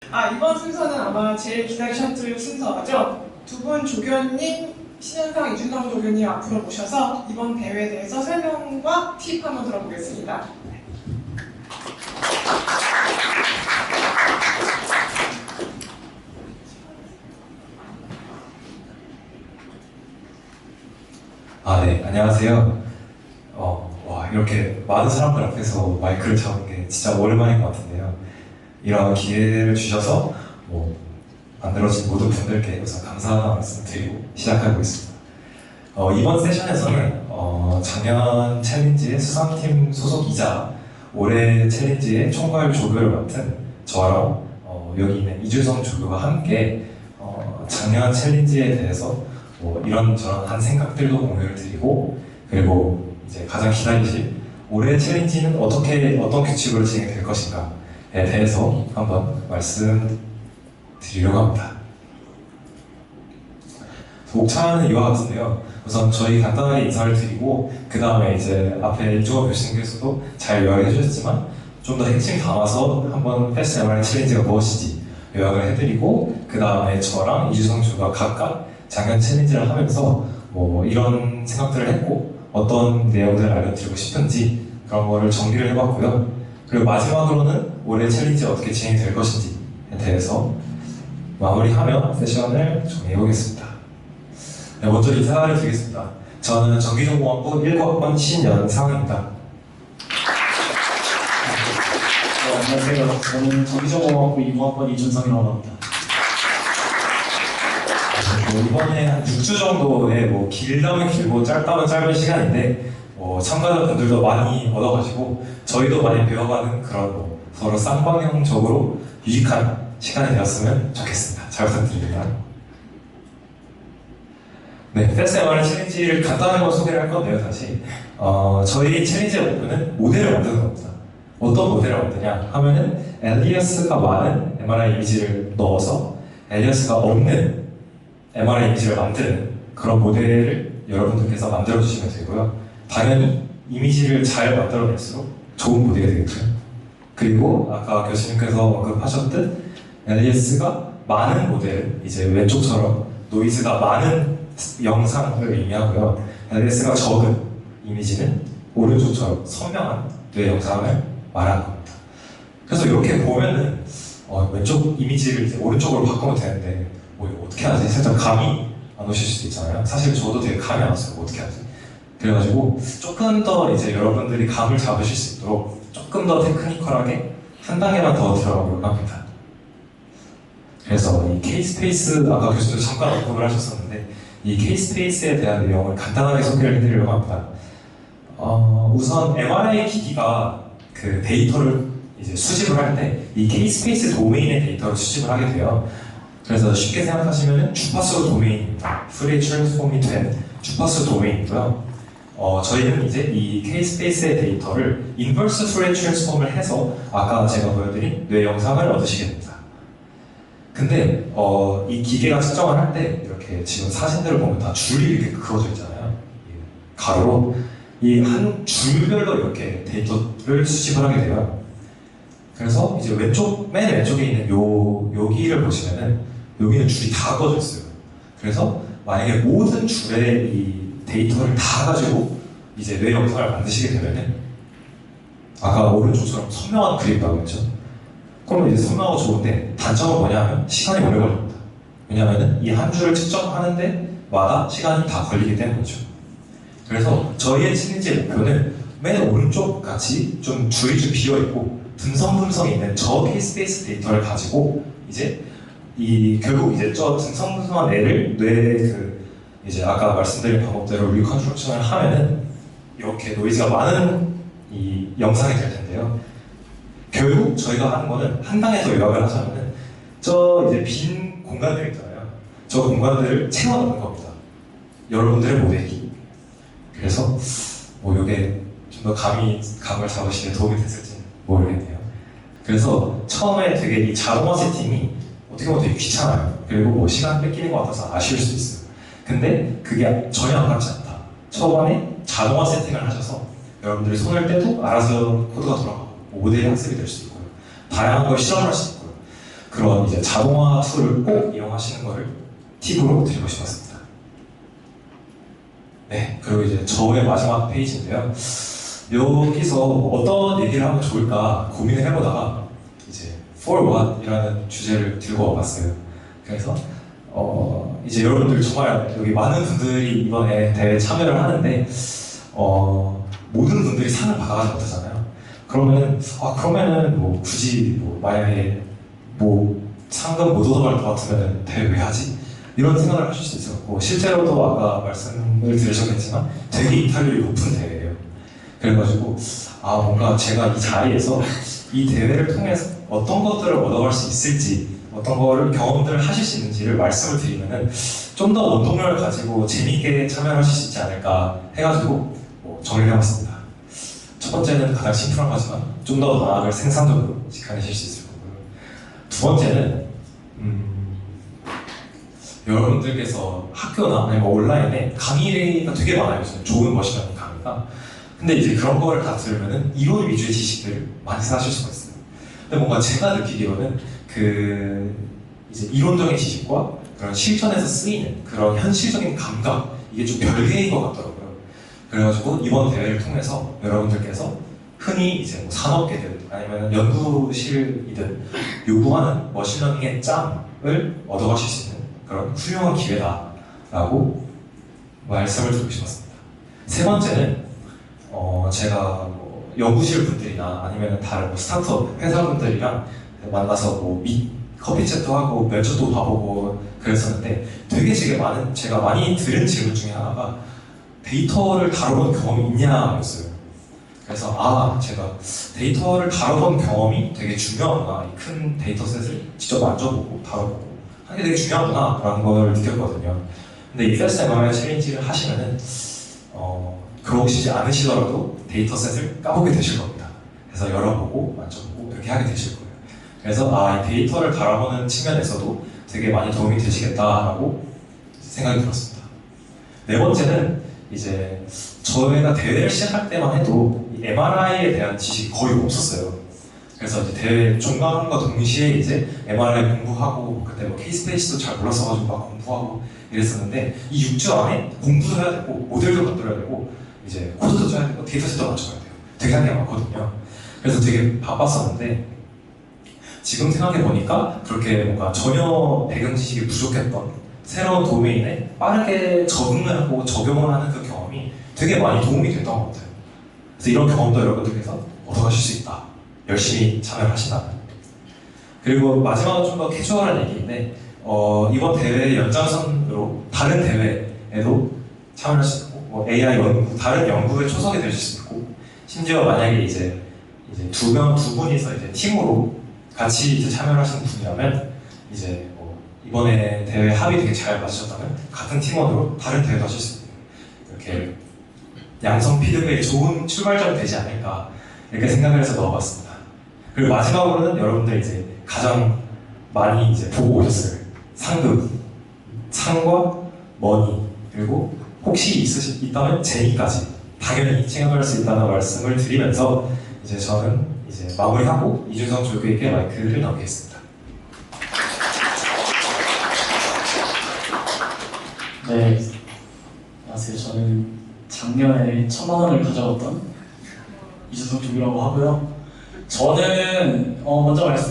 이번 순서는 아마 제일 기다리셨을 순서죠. 두 분 조교님, 신현상 이준성 조교님 앞으로 모셔서 이번 대회에 대해서 설명과 팁 한번 들어보겠습니다. 네, 안녕하세요. 이렇게 많은 사람들 앞에서 마이크를 잡은 게 진짜 오랜만인 것 같은데요. 이런 기회를 주셔서 만들어진 모든 분들께 우선 감사하다는 말씀 드리고 시작하겠습니다. 이번 세션에서는 작년 챌린지의 수상팀 소속이자 올해 챌린지의 총괄 조교를 맡은 저랑 여기 있는 이준성 조교가 함께 작년 챌린지에 대해서 이런저런 한 생각들도 공유를 드리고, 그리고 이제 가장 기다리실 올해 챌린지는 어떤 규칙으로 진행될 것인가에 대해서 한번 말씀드리려고 합니다. 목차는 이와 같은데요. 우선 저희 간단하게 인사를 드리고, 그 다음에 이제 앞에 이종호 교수님께서도 잘 요약해 주셨지만 좀 더 핵심 담아서 한번 패스트 MRI 챌린지가 무엇인지 요약을 해드리고, 그 다음에 저랑 이주성 조가 각각 작년 챌린지를 하면서 이런 생각들을 했고 어떤 내용들을 알려드리고 싶은지 그런 거를 정리를 해봤고요. 그리고 마지막으로는 올해 챌린지 어떻게 진행될 것인지에 대해서 마무리하며 세션을 정리해보겠습니다. 네, 먼저 인사를 드리겠습니다. 저는 전기정보학부 1학번 신연상입니다. 안녕하세요. 저는 전기정보학부 2학번 이준성이라고 합니다. 이번에 한 6주 정도의 길다면 길고 짧다면 짧은 시간인데 참가자분들도 많이 얻어가시고 저희도 많이 배워가는 그런 서로 쌍방향적으로 유익한 시간이 되었으면 좋겠습니다. 잘 부탁드립니다. 네, 패스트 MRI 챌린지를 간단하게 소개를 할 건데요. 다시 저희 챌린지의 목표는 모델을 만드는 겁니다. 어떤 모델을 만드냐 하면은 엘리어스가 많은 MRI 이미지를 넣어서 엘리어스가 없는 MRI 이미지를 만드는 그런 모델을 여러분들께서 만들어주시면 되고요. 당연히 이미지를 잘 만들어낼수록 좋은 모델이 되겠죠. 그리고 아까 교수님께서 언급하셨듯 LES가 많은 모델, 이제 왼쪽처럼 노이즈가 많은 영상을 의미하고요. LES가 적은 이미지는 오른쪽처럼 선명한 뇌 영상을 말하는 겁니다. 그래서 이렇게 보면은 왼쪽 이미지를 이제 오른쪽으로 바꾸면 되는데 이거 어떻게 하지? 살짝 감이 안 오실 수도 있잖아요. 사실 저도 되게 감이 안 왔어요. 어떻게 하지? 그래가지고 조금 더 이제 여러분들이 감을 잡으실 수 있도록 조금 더 테크니컬하게 한 단계만 더 들어가보려고 합니다. 그래서 이 K-스페이스, 아까 교수님 잠깐 언급을 하셨었는데 이 K-스페이스에 대한 내용을 간단하게 소개를 해드리려고 합니다. 우선 MRI 기기가 그 데이터를 이제 수집을 할 때 이 K-스페이스 도메인의 데이터를 수집을 하게 돼요. 그래서 쉽게 생각하시면 주파수 도메인입니다. 풀리 트랜스폼이 된 주파수 도메인이고요. 저희는 이제 이 K-스페이스의 데이터를 인버스 풀리 트랜스폼을 해서 아까 제가 보여드린 뇌 영상을 얻으시게 됩니다. 근데 이 기계가 측정을 할 때 이렇게 지금 사진들을 보면 다 줄이 이렇게 그어져 있잖아요. 가로로 이 한 줄별로 이렇게 데이터를 수집을 하게 돼요. 그래서 이제 맨 왼쪽에 있는 여기를 보시면은 여기는 줄이 다 그어져 있어요. 그래서 만약에 모든 줄의 이 데이터를 다 가지고 이제 뇌 영상을 만드시게 되면은 아까 오른쪽처럼 선명한 그림 나오겠죠? 그러면 이제 선명하고 좋은데 단점은 뭐냐면 시간이 오래 걸립니다. 왜냐면은 이 한 줄을 측정하는 데마다 시간이 다 걸리기 때문이죠. 그래서 저희의 챌린지의 목표는 맨 오른쪽 같이 좀 줄이 좀 비어있고 듬성듬성 있는 저 K-스페이스 데이터를 가지고 이제 결국 이제 저 듬성듬성한 애를 이제 아까 말씀드린 방법대로 리컨스트럭션을 하면은 이렇게 노이즈가 많은 이 영상이 될 텐데요. 결국 저희가 하는 거는 한 단계 더 요약을 하자면은 저 이제 빈 공간들 있잖아요. 저 공간들을 채워넣는 겁니다. 여러분들의 모델이. 그래서 이게 좀 더 감을 잡으시는 데 도움이 됐을지 모르겠네요. 그래서 처음에 되게 이 자동화 세팅이 어떻게 보면 되게 귀찮아요. 그리고 시간 뺏기는 것 같아서 아쉬울 수도 있어요. 근데 그게 전혀 아깝지 않다. 초반에 자동화 세팅을 하셔서 여러분들이 손을 떼도 알아서 코드가 돌아가고 모델이 학습이 될 수도 있고요. 다양한 걸 실험할 수 있고요. 그런 이제 자동화 툴을 꼭 이용하시는 것을 팁으로 드리고 싶었습니다. 네, 그리고 이제 저의 마지막 페이지인데요. 여기서 어떤 얘기를 하면 좋을까 고민을 해보다가 이제 For What이라는 주제를 들고 와봤어요. 그래서 이제 여러분들 정말 여기 많은 분들이 이번에 대회에 참여를 하는데 모든 분들이 상을 받아가지 못하잖아요. 그러면은 뭐 굳이 뭐 만약에 뭐 상금 못 얻어갈 것 같으면 대회 왜 하지? 이런 생각을 하실 수 있었고 실제로도 아까 말씀을 들으셨겠지만 되게 이탈률이 높은 대회예요. 그래가지고 뭔가 제가 이 자리에서 이 대회를 통해서 어떤 것들을 얻어갈 수 있을지 어떤 거를 경험들을 하실 수 있는지를 말씀을 드리면은 좀 더 원동력을 가지고 재밌게 참여하실 수 있지 않을까 해가지고 정리를 해봤습니다. 첫 번째는 가장 심플한 거지만 좀 더 나아갈 생산적으로 직관하실 수 있을 거고요. 두 번째는 여러분들께서 학교나 아니면 온라인에 강의가 되게 많아요. 좋은 머신러닝 강의가. 근데 이제 그런 거를 다 들으면은 이론 위주의 지식들을 많이 사실 수가 있어요. 근데 뭔가 제가 느끼기로는 이제 이론적인 지식과 그런 실전에서 쓰이는 그런 현실적인 감각 이게 좀 별개인 것 같더라고요. 그래가지고 이번 대회를 통해서 여러분들께서 흔히 이제 뭐 산업계든 아니면 연구실이든 요구하는 머신러닝의 짬을 얻어가실 수 있는 그런 훌륭한 기회다라고 말씀을 드리고 싶었습니다. 세 번째는 제가 뭐 연구실 분들이나 아니면 다른 뭐 스타트업 회사분들이랑 만나서 뭐 커피챗도 하고 면접도 봐보고 그랬었는데 되게 제가 많이 들은 질문 중에 하나가 데이터를 다뤄본 경험이 있냐였어요. 그래서 제가 데이터를 다뤄본 경험이 되게 중요하구나. 이 큰 데이터셋을 직접 만져보고 다뤄보고 하는 게 되게 중요하구나 라는 걸 느꼈거든요. 근데 이 Fast MRI 챌린지를 하시면은 그러시지 않으시더라도 데이터셋을 까보게 되실 겁니다. 그래서 열어보고 만져보고 이렇게 하게 되실 거예요. 그래서 이 데이터를 바라보는 측면에서도 되게 많이 도움이 되시겠다라고 생각이 들었습니다. 네 번째는 이제 저희가 대회를 시작할 때만 해도 이 MRI에 대한 지식이 거의 없었어요. 그래서 이제 대회 종강과 동시에 이제 MRI 공부하고 그때 뭐 K-스페이스도 잘 몰랐어가지고 막 공부하고 이랬었는데 이 6주 안에 공부도 해야 되고 모델도 만들어야 되고 이제 코드도 짜야 되고 데이터셋도 맞춰야 돼요. 되게 할 게 많거든요. 그래서 되게 바빴었는데 지금 생각해보니까 그렇게 뭔가 전혀 배경 지식이 부족했던 새로운 도메인에 빠르게 적응을 하고 적용을 하는 그 경험이 되게 많이 도움이 됐던 것 같아요. 그래서 이런 경험도 여러분들께서 얻어가실 수 있다. 열심히 참여를 하신다면. 그리고 마지막으로 좀 더 캐주얼한 얘기인데 이번 대회 연장선으로 다른 대회에도 참여할 수 있고 뭐 AI 연구, 다른 연구에 초석이 되실 수 있고 심지어 만약에 이제 두 분이서 이제 팀으로 같이 이제 참여를 하시는 분이라면 이제 이번에 대회 합이 되게 잘 맞으셨다면 같은 팀원으로 다른 대회도 하실 수 있는 이렇게 양성 피드백이 좋은 출발점이 되지 않을까 이렇게 생각을 해서 넣어봤습니다. 그리고 마지막으로는 여러분들 이제 가장 많이 이제 보고 오셨을 상금, 상과 머니 그리고 혹시 있다면 재미까지 당연히 챙겨갈 수 있다는 말씀을 드리면서 이제 저는 이제 마무리하고 이준성 조교에게 마이크를 넘기겠습니다. 네, 안녕하세요. 저는 작년에 1,000만 원을 가져갔던 이준성 조교라고 하고요. 저는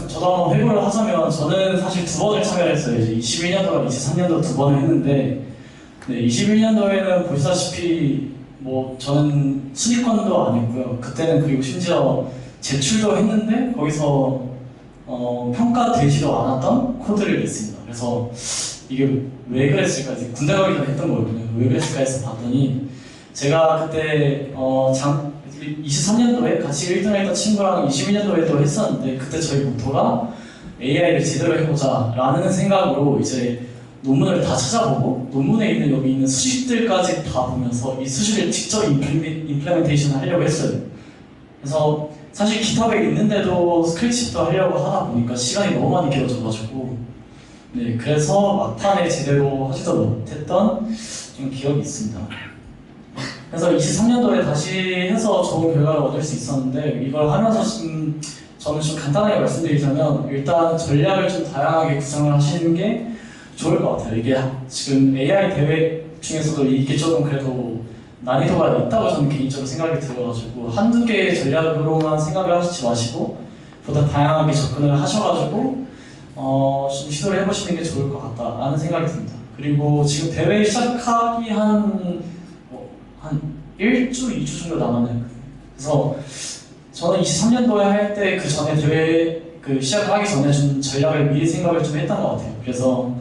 저도 한번 회고를 하자면 저는 사실 두 번을 참여를 했어요. 이제 21년도랑 23년도 두 번을 했는데 네, 21년도에는 보시다시피 저는 순위권도 안 했고요. 그때는 그리고 심지어 제출도 했는데 거기서 평가되지도 않았던 코드를 냈습니다. 그래서 이게 왜 그랬을까? 이제 군대 가기 전에 했던 거거든요. 왜 그랬을까 해서 봤더니 제가 그때 23년도에 같이 1등 했던 친구랑 22년도에도 했었는데 그때 저희 모토가 AI를 제대로 해보자 라는 생각으로 이제 논문을 다 찾아보고 논문에 있는 여기 있는 수식들까지 다 보면서 이 수식을 직접 임플레멘테이션 하려고 했어요. 그래서 사실 기탑에 있는데도 스크립트도 하려고 하다 보니까 시간이 너무 많이 길어져가지고 네, 그래서 막판에 제대로 하지도 못했던 좀 기억이 있습니다. 그래서 23년도에 다시 해서 좋은 결과를 얻을 수 있었는데 이걸 하면서 저는 좀 간단하게 말씀드리자면 일단 전략을 좀 다양하게 구상을 하시는 게 좋을 것 같아요. 이게 지금 AI 대회 중에서도 이게 조금 그래도 난이도가 있다고 저는 개인적으로 생각이 들어가지고 한두 개의 전략으로만 생각을 하시지 마시고 보다 다양하게 접근을 하셔가지고 좀 시도를 해보시는 게 좋을 것 같다라는 생각이 듭니다. 그리고 지금 대회 시작하기 한 1주, 2주 정도 남았네요. 그래서 저는 23년도에 할 때 그 전에 대회 시작을 하기 전에 좀 전략을 미리 생각을 좀 했던 것 같아요. 그래서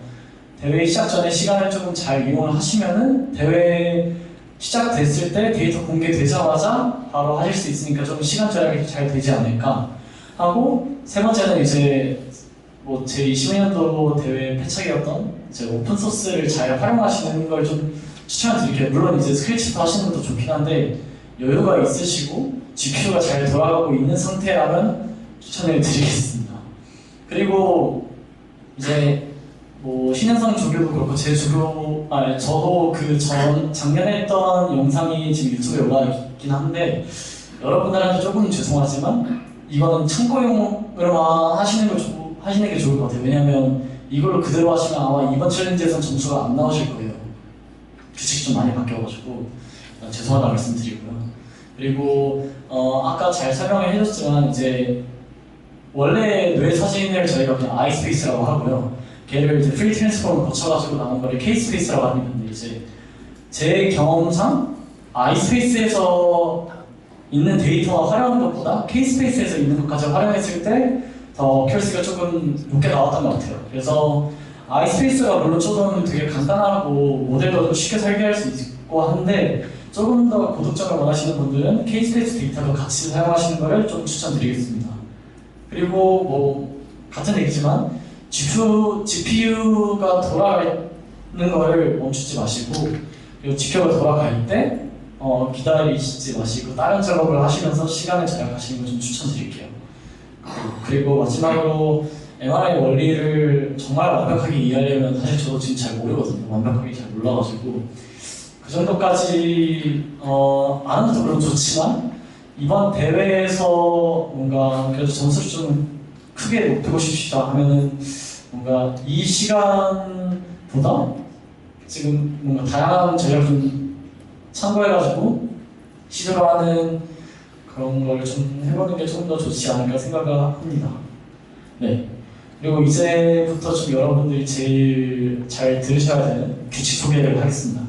대회 시작 전에 시간을 조금 잘 이용을 하시면은 대회 시작됐을 때 데이터 공개되자마자 바로 하실 수 있으니까 좀 시간 절약이 잘 되지 않을까 하고, 세 번째는 이제 제 21년도 대회 패착이었던 이제 오픈 소스를 잘 활용하시는 걸 좀 추천드릴게요. 물론 이제 스크래치부터 하시는 것도 좋긴 한데 여유가 있으시고 GPU가 잘 돌아가고 있는 상태라면 추천을 드리겠습니다. 그리고 이제 신현상 조교도 그렇고 저도 작년에 했던 영상이 지금 유튜브에 올라와 있긴 한데 여러분들한테 조금 죄송하지만 이거는 참고용으로만 하시는 게 좋을 것 같아요. 왜냐면 이걸로 그대로 하시면 아마 이번 챌린지에선 점수가 안 나오실 거예요. 규칙이 좀 많이 바뀌어가지고 죄송하다 말씀드리고요. 그리고 아까 잘 설명을 해줬지만 이제 원래 뇌 사진을 저희가 그냥 아이스페이스라고 하고요. 걔를 이제 프리 트랜스폼을 거쳐가지고 나온 거를 K-스페이스라고 하는데 이제 제 경험상 아이스페이스에서 있는 데이터와 활용하는 것보다 K-스페이스에서 있는 것까지 활용했을 때 더 큐어스가 조금 높게 나왔던 것 같아요. 그래서 아이스페이스가 물론 조금 되게 간단하고 모델도 좀 쉽게 설계할 수 있고 한데 조금 더 고득점을 원하시는 분들은 K-스페이스 데이터도 같이 사용하시는 것을 좀 추천드리겠습니다. 그리고 같은 얘기지만 GPU가 돌아가는 거를 멈추지 마시고, 그리고 GPU가 돌아갈 때 기다리시지 마시고 다른 작업을 하시면서 시간을 절약하시는 걸 좀 추천드릴게요. 그리고 마지막으로 MRI 원리를 정말 완벽하게 이해하려면 사실 저도 지금 잘 모르거든요. 완벽하게 잘 몰라가지고 그 정도까지 아는 것도 물론 좋지만 이번 대회에서 뭔가 그래도 점수를 좀 크게 높이고 싶다 하면은 뭔가 이 시간보다 지금 뭔가 다양한 전략을 좀 참고해가지고 시도를 하는 그런 걸 좀 해보는 게 좀 더 좋지 않을까 생각을 합니다. 네. 그리고 이제부터 좀 여러분들이 제일 잘 들으셔야 되는 규칙 소개를 하겠습니다.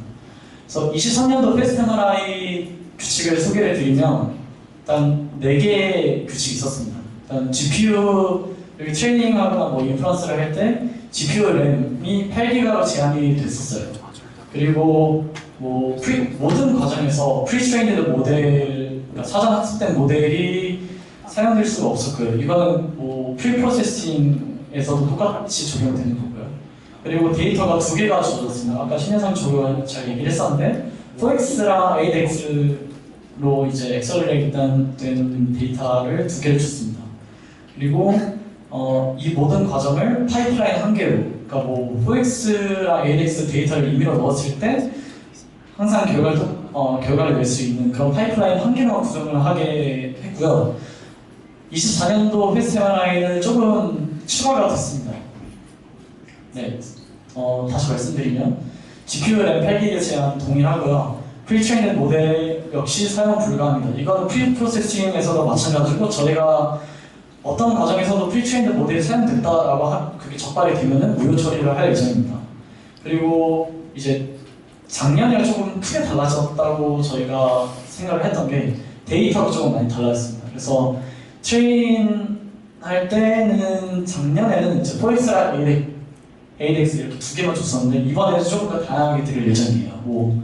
그래서 23년도 페스트 MRI 규칙을 소개를 드리면 일단 4개의 규칙이 있었습니다. 일단 GPU 여기 트레이닝하거나 인프런스를 할 때 GPU 램이 8기가로 제한이 됐었어요. 그리고 모든 과정에서 프리트레인드 모델, 그러니까 사전 학습된 모델이 사용될 수가 없었고요. 이거는 프리프로세싱에서도 똑같이 적용되는 거고요. 그리고 데이터가 2개가 주어졌습니다. 아까 신현상 조교가 잘 얘기를 했었는데 4X랑 8X로 이제 엑셀러레이트 된 데이터를 2개를 줬습니다. 그리고 이 모든 과정을 파이프라인 한 개로, 그러니까 4X랑 8X 데이터를 임의로 넣었을 때 항상 결과를 낼 수 있는 그런 파이프라인 한 개만 구성을 하게 했고요. 24년도 페스트 MRI는 조금 추가가 됐습니다. 네, 다시 말씀드리면 GPU 램 8기가 제한 동일하고요. 프리트레인드 모델 역시 사용 불가합니다. 이거는 프리프로세싱에서도 마찬가지고 저희가 어떤 과정에서도 프리트레인드 모델이 사용됐다라고 그게 적발이 되면은 무효 처리를 할 예정입니다. 그리고 이제 작년이랑 조금 크게 달라졌다고 저희가 생각을 했던 게 데이터가 조금 많이 달라졌습니다. 그래서 트레인 할 때는 작년에는 이제 4X랑 8X 이렇게 2개만 줬었는데 이번에는 조금 더 다양하게 드릴 예정이에요.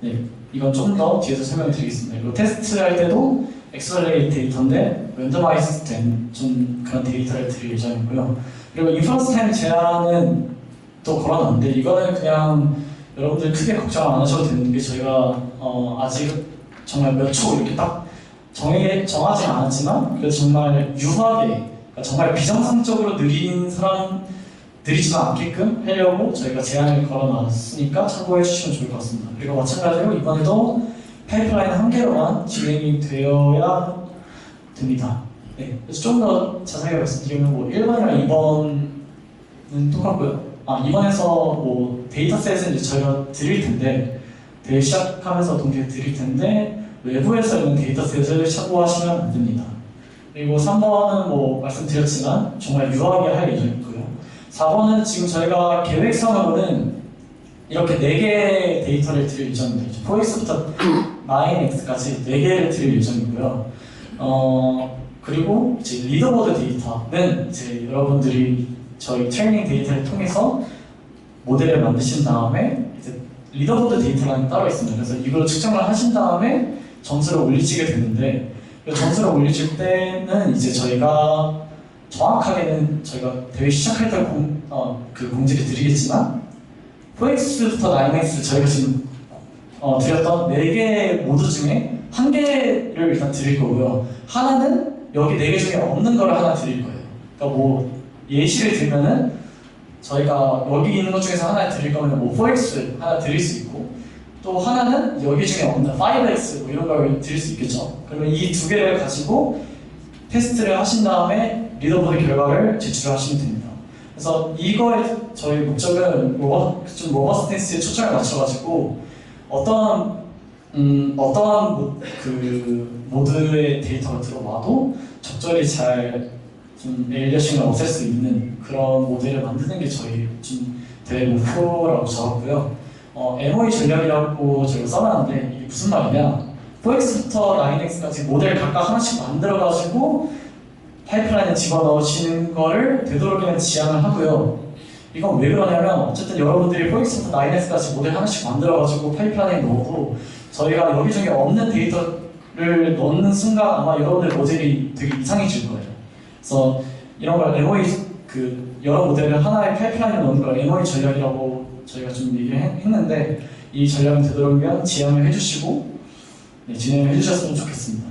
네, 이건 좀 더 뒤에서 설명을 드리겠습니다. 그리고 테스트 할 때도 엑셀러레이트 데이터인데 랜더마이즈 된 좀 그런 데이터를 드릴 예정이고요. 그리고 인퍼런스 타임 제한은 또 걸어놨는데 이거는 그냥 여러분들 크게 걱정 안 하셔도 되는 게 저희가 아직 정말 몇 초 이렇게 딱 정하지 않았지만 그래도 정말 유하게, 그러니까 정말 비정상적으로 느리지만 않게끔 하려고 저희가 제한을 걸어놨으니까 참고해 주시면 좋을 것 같습니다. 그리고 마찬가지로 이번에도 파이프라인 한 개로만 진행이 되어야 됩니다. 네, 그래서 좀 더 자세하게 말씀드리면 뭐 1번이랑 2번은 똑같고요. 2번에서 뭐 데이터셋은 이제 저희가 드릴 텐데 대회 시작하면서 동시에 드릴 텐데 외부에서 있는 데이터셋을 참고하시면 안 됩니다. 그리고 3번은 뭐 말씀드렸지만 정말 유하게 할 예정이고요. 4번은 지금 저희가 계획상으로는 이렇게 4개의 데이터를 드릴 예정입니다. 4x부터 9x까지 4개를 드릴 예정이고요. 그리고 이제 리더보드 데이터는 이제 여러분들이 저희 트레이닝 데이터를 통해서 모델을 만드신 다음에 이제 리더보드 데이터가 따로 있습니다. 그래서 이걸 측정을 하신 다음에 점수를 올리시게 되는데 이 점수를 올리실 때는 이제 저희가 정확하게는 저희가 대회 시작할 때 그 공지를 드리겠지만 4x부터 9x 저희가 지금 드렸던 4개 모드 중에 1개를 일단 드릴 거고요. 하나는 여기 4개 중에 없는 걸 하나 드릴 거예요. 그러니까 뭐 예시를 들면은 저희가 여기 있는 것 중에서 하나 드릴 거면 뭐 4x 하나 드릴 수 있고 또 하나는 여기 중에 없는 5x 뭐 이런 걸 드릴 수 있겠죠. 그러면 이 2개를 가지고 테스트를 하신 다음에 리더보드 결과를 제출하시면 됩니다. 그래서 이거의 저희 목적은 좀 로버스티스에 초점을 맞춰가지고 어떠한 그 모드의 데이터가 들어와도 적절히 잘 좀 에일리어싱을 없앨 수 있는 그런 모델을 만드는 게 저희 좀 대회 목표라고 잡았고요. MOE 전략이라고 저희가 써놨는데 이게 무슨 말이냐? 4x부터 9x까지 모델 각각 하나씩 만들어가지고 파이프라인에 집어넣으시는 거를 되도록이면 지향을 하고요. 이건 왜 그러냐면 어쨌든 여러분들이 4x부터 9x까지 모델 하나씩 만들어가지고 파이프라인에 넣어도 저희가 여기 중에 없는 데이터를 넣는 순간 아마 여러분들 모델이 되게 이상해질 거예요. 그래서 이런 걸 MOE 그 여러 모델을 하나의 파이프라인에 넣는 걸 MOE 전략이라고 저희가 좀 얘기를 했는데 이 전략은 되도록이면 지향을 해주시고 진행을 해주셨으면 좋겠습니다.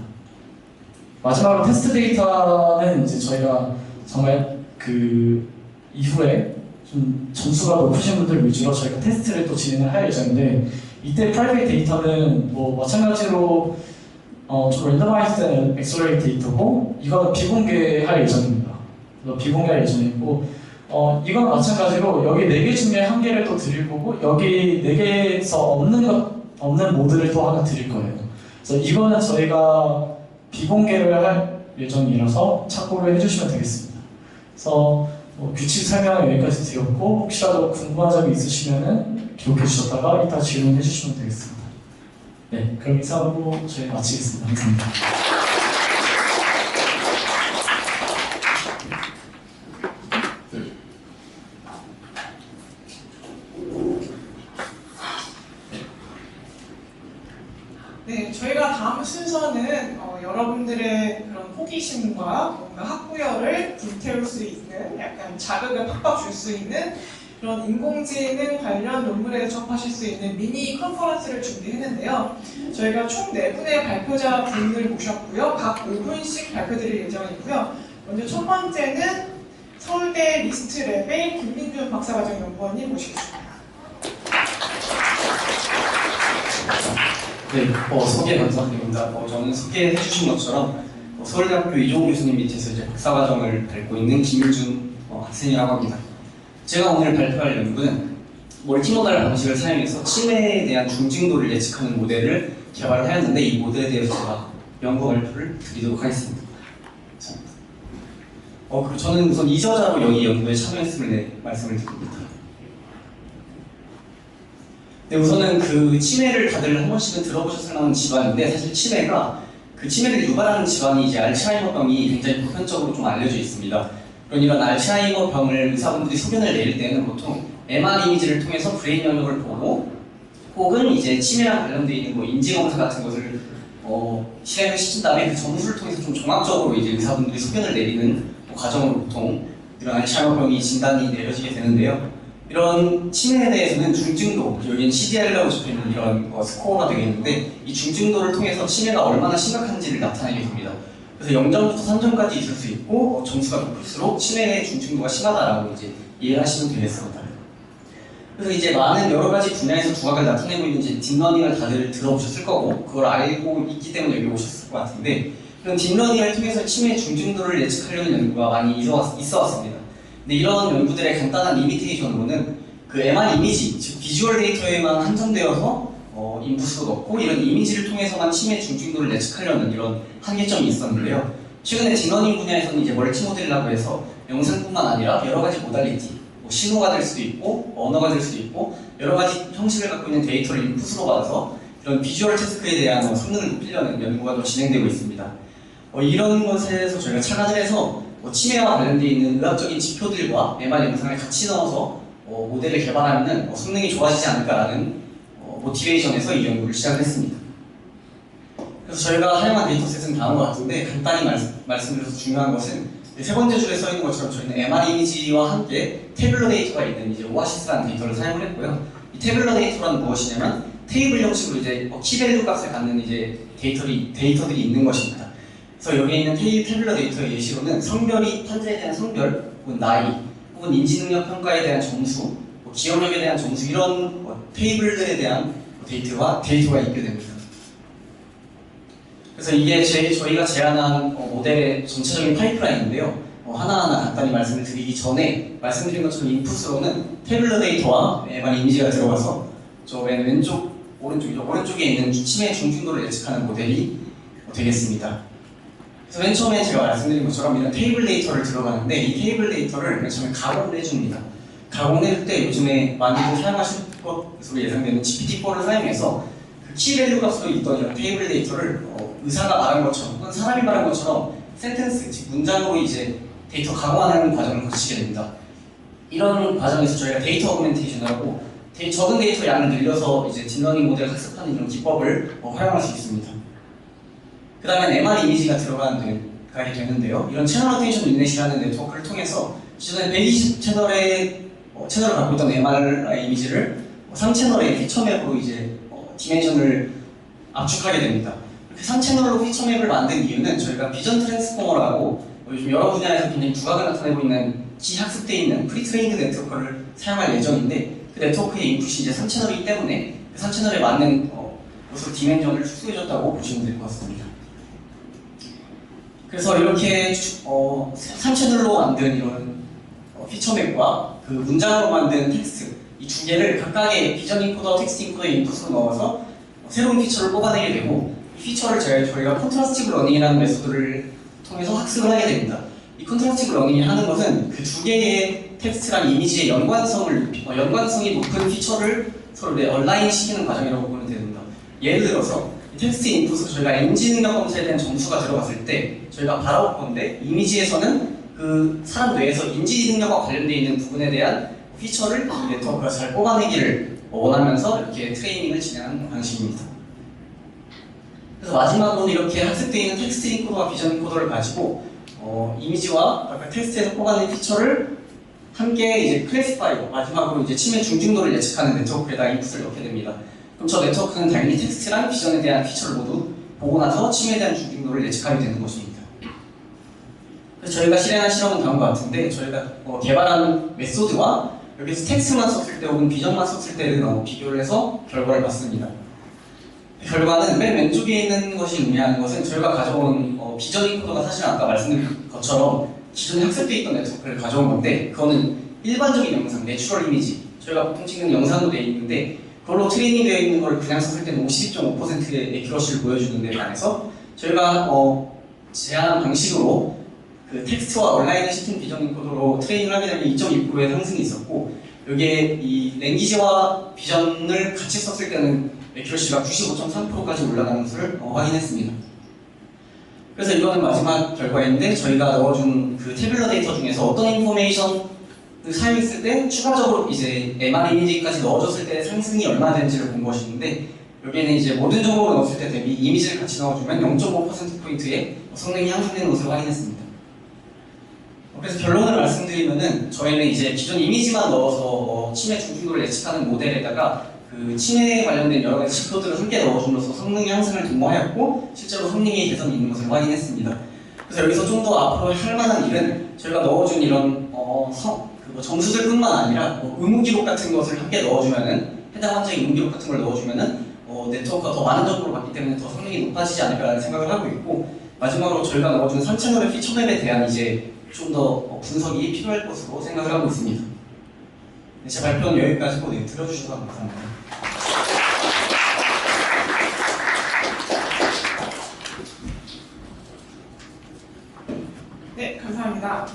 마지막으로 테스트 데이터는 이제 저희가 정말 그 이후에 좀 점수가 높으신 분들 위주로 저희가 테스트를 또 진행을 할 예정인데 이때 프라이빗 데이터는 뭐 마찬가지로 좀 랜더마이즈된 엑셀러레이트 데이터고 이거는 비공개할 예정입니다. 비공개할 예정이고 이건 마찬가지로 여기 4개 중에 1개를 또 드릴 거고 여기 4개에서 없는 모드를 또 하나 드릴 거예요. 그래서 이거는 저희가 비공개를 할 예정이라서 참고를 해주시면 되겠습니다. 그래서 규칙 설명을 여기까지 드렸고 혹시라도 궁금한 점이 있으시면 기록해 주셨다가 이따 질문해 주시면 되겠습니다. 네, 그럼 이상으로 저희 마치겠습니다. 감사합니다. 네, 저희가 다음 순서는 여러분들의 그런 호기심과 뭔가 학구열을 불태울 수 있는 약간 자극을 팍팍 줄 수 있는 그런 인공지능 관련 논문에 접하실 수 있는 미니 컨퍼런스를 준비했는데요. 저희가 총 4분의 발표자 분을 모셨고요. 각 5분씩 발표드릴 예정이고요. 먼저 첫 번째는 서울대 리스트랩의 김민준 박사과정 연구원님 모시겠습니다. 네, 소개 감사드립니다. 저는 소개해 주신 것처럼 서울대학교 이종우 교수님 밑에서 이제 박사과정을 밟고 있는 김윤준 학생이라고 합니다. 제가 오늘 발표할 연구는 멀티모달 방식을 사용해서 치매에 대한 중증도를 예측하는 모델을 개발을 하였는데 이 모델에 대해서 제가 연구 발표를 드리도록 하겠습니다. 그리고 저는 우선 이저자로 여기 연구에 참여했음을 말씀을 드립니다. 네, 우선은 그 치매를 다들 한 번씩은 들어보셨을 만한 질환인데 사실 치매가 그 치매를 유발하는 질환이 이제 알츠하이머병이 굉장히 보편적으로 좀 알려져 있습니다. 그런 이런 알츠하이머병을 의사분들이 소견을 내릴 때는 보통 MR 이미지를 통해서 브레인 영역을 보고 혹은 이제 치매랑 관련되어 있는 뭐 인지검사 같은 것을 실행을 시킨 다음에 그 점수를 통해서 좀 종합적으로 이제 의사분들이 소견을 내리는 과정으로 보통 이런 알츠하이머병이 진단이 내려지게 되는데요. 이런 치매에 대해서는 중증도, 여기는 CDR이라고 적혀있는 이런 스코어가 되겠는데 이 중증도를 통해서 치매가 얼마나 심각한지를 나타내게 됩니다. 그래서 0점부터 3점까지 있을 수 있고 점수가 높을수록 치매의 중증도가 심하다라고 이제 이해하시면 되겠습니다. 그래서 이제 많은 여러 가지 분야에서 두각을 나타내고 있는 이제 딥러닝을 다들 들어보셨을 거고 그걸 알고 있기 때문에 여기 오셨을 것 같은데 이런 딥러닝을 통해서 치매 중증도를 예측하려는 연구가 많이 있어 왔습니다. 근데 이런 연구들의 간단한 리미테이션으로는 그 MR 이미지, 즉 비주얼 데이터에만 한정되어서 인풋으로 넣고 이런 이미지를 통해서만 치매 중증도를 예측하려는 이런 한계점이 있었는데요. 최근에 딥러닝 분야에서는 이제 멀티모델이라고 해서 영상뿐만 아니라 여러 가지 모달리티, 뭐 신호가 될 수도 있고 언어가 될 수도 있고 여러 가지 형식을 갖고 있는 데이터를 인풋으로 받아서 이런 비주얼 태스크에 대한 성능을 높이려는 연구가 또 진행되고 있습니다. 이런 것에서 저희가 착안을 해서 치매와 관련되어 있는 의학적인 지표들과 MR 영상을 같이 넣어서 모델을 개발하면 성능이 좋아지지 않을까라는 모티베이션에서 이 연구를 시작했습니다. 그래서 저희가 사용한 데이터셋은 다음과 같은데 간단히 말씀드려서 중요한 것은 세 번째 줄에 써 있는 것처럼 저희는 MR 이미지와 함께 태블러 데이터가 있는 이제 오아시스라는 데이터를 사용을 했고요. 이 태블러 데이터란 무엇이냐면 테이블 형식으로 이제 키밸류 값을 갖는 이제 데이터들이 있는 것입니다. 그래서 여기에 있는 태블러 데이터의 예시로는 성별이 환자에 대한 성별, 혹은 나이, 혹은 인지능력 평가에 대한 점수, 기억력에 대한 점수 이런 테이블들에 대한 데이터가 있게 됩니다. 그래서 이게 저희가 제안한 모델의 전체적인 파이프라인인데요. 하나하나 간단히 말씀을 드리기 전에 말씀드린 것처럼 인풋으로는 태블러 데이터와 MR 이미지가 들어가서 저 오른쪽에 있는 치매 중증도를 예측하는 모델이 되겠습니다. 그래서 맨 처음에 제가 말씀드린 것처럼 이런 테이블 데이터를 들어가는데 이 테이블 데이터를 맨 처음에 가공을 해줍니다. 가공을 해줄 때 요즘에 많이들 사용하실 것으로 예상되는 GPT-4를 사용해서 그 키밸류 값으로 있던 이런 테이블 데이터를 의사가 말한 것처럼 혹은 사람이 말한 것처럼 센텐스, 즉 문장으로 이제 데이터 가공하는 과정을 거치게 됩니다. 이런 과정에서 저희가 데이터 어그멘테이션을 하고 적은 데이터 양을 늘려서 이제 딥러닝 모델을 학습하는 이런 기법을 활용할 수 있습니다. 그 다음에 MR 이미지가 들어가게 되는데요. 이런 채널 어텐션 인넷이라는 네트워크를 통해서 기존에 120 채널을 갖고 있던 MR 이미지를 3채널의 피처 맵으로 이제 디멘션을 압축하게 됩니다. 이렇게 3채널로 피처 맵을 만든 이유는 저희가 비전 트랜스포머라고 요즘 여러 분야에서 굉장히 두각을 나타내고 있는 기학습되어 있는 프리트레인드 네트워크를 사용할 예정인데 그 네트워크의 인풋이 이제 3채널이기 때문에 그 3채널에 맞는 곳으로 디멘션을 축소해줬다고 보시면 될 것 같습니다. 그래서 이렇게 3채널로 만든 이런 피처맵과 그 문장으로 만든 텍스트 이 두 개를 각각의 비전 인코더, 텍스트 인코더의 인풋으로 넣어서 새로운 피처를 뽑아내게 되고 이 피처를 저희가 컨트라스티브 러닝이라는 메소드를 통해서 학습을 하게 됩니다. 이 컨트라스티브 러닝이 하는 것은 그 두 개의 텍스트랑 이미지의 연관성이 높은 피처를 서로 얼라인 시키는 과정이라고 보면 됩니다. 예를 들어서 텍스트 인풋으로 저희가 인지 능력 검사에 대한 점수가 들어갔을 때 저희가 바라볼 건데 이미지에서는 그 사람 뇌에서 인지 능력과 관련되어 있는 부분에 대한 피처를 이 네트워크가 잘 뽑아내기를 원하면서 이렇게 트레이닝을 진행하는 방식입니다. 그래서 마지막으로 이렇게 학습되어 있는 텍스트 인코더와 비전 인코더를 가지고 이미지와 아까 텍스트에서 뽑아낸 피처를 함께 이제 클래시파이어 마지막으로 이제 치매 중증도를 예측하는 네트워크에다 인풋을 넣게 됩니다. 그럼 저 네트워크는 당연히 텍스트랑 비전에 대한 피처를 모두 보고 나서 치매에 대한 중증도를 예측하게 되는 것입니다. 그래서 저희가 실행한 실험은 다음과 같은데 저희가 개발한 메소드와 여기서 텍스트만 썼을 때 혹은 비전만 썼을 때를 비교를 해서 결과를 봤습니다. 결과는 맨 왼쪽에 있는 것이 의미하는 것은 저희가 가져온 비전 인코더가 사실 아까 말씀드린 것처럼 기존에 학습되어 있던 네트워크를 가져온 건데 그거는 일반적인 영상, 내추럴 이미지 저희가 보통 찍는 영상으로 되어 있는데 그걸로 트레이닝 되어 있는 걸 그냥 썼을 때는 52.5%의 애큐러시를 보여주는데 반해서 저희가 제안한 방식으로 그 텍스트와 온라인을 시킨 비전 인코더로 트레이닝을 하게 되면 2.2%의 상승이 있었고 여기에 이 랭귀지와 비전을 같이 썼을 때는 애큐러시가 95.3%까지 올라가는 것을 확인했습니다. 그래서 이거는 마지막 결과인데 저희가 넣어준 그 태블러 데이터 중에서 어떤 인포메이션을 사용했을 때 추가적으로 이제 MR 이미지까지 넣어줬을 때 상승이 얼마나 되는지를 본 것인데 여기에는 이제 모든 정보를 넣었을 때 대비 이미지를 같이 넣어주면 0.5%포인트의 성능이 향상되는 것을 확인했습니다. 그래서 결론을 말씀드리면은 저희는 이제 기존 이미지만 넣어서 치매 중증도를 예측하는 모델에다가 그 치매에 관련된 여러 가지 지표들을 함께 넣어줌으로써 성능 향상을 도모하였고 실제로 성능의 개선이 있는 것을 확인했습니다. 그래서 여기서 좀 더 앞으로 할 만한 일은 저희가 넣어준 이런 점수들뿐만 아니라 의무 기록 같은 것을 함께 넣어주면은 해당 환자의 의무 기록 같은 걸 넣어주면은 네트워크가 더 많은 정보를 받기 때문에 더 성능이 높아지지 않을까라는 생각을 하고 있고 마지막으로 저희가 넣어준 3채널의 피처맵에 대한 이제 좀 더 분석이 필요할 것으로 생각을 하고 있습니다. 네, 제 발표는 여기까지고 들어주셔서 감사합니다. 네, 감사합니다.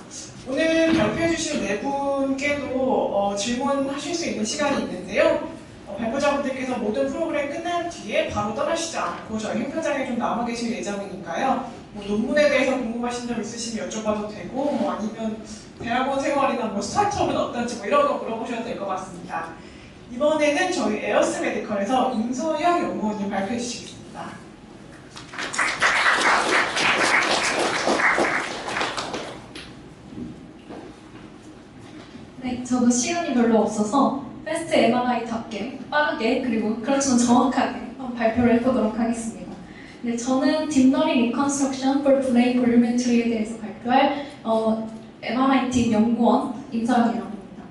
오늘 발표해주실 네 분께도 질문하실 수 있는 시간이 있는데요. 발표자분들께서 모든 프로그램 끝난 뒤에 바로 떠나시지 않고 저희 행사장에 좀 남아 계실 예정이니까요. 뭐 논문에 대해서 궁금하신 점 있으시면 여쭤봐도 되고, 뭐 아니면 대학원 생활이나 뭐 스타트업은 어떤지 뭐 이런 거 물어보셔도 될 것 같습니다. 이번에는 저희 에어스 메디컬에서 임소영 연구원님 발표해 주시겠습니다. 네, 저도 시간이 별로 없어서 패스트 MRI답게 빠르게 그리고 그렇지만 정확하게 한번 발표를 해보도록 하겠습니다. 네, 저는 딥러닝 리컨스트럭션 for 브레인 볼루메트리에 대해서 발표할 MRI 팀 연구원 임서영이라고 합니다.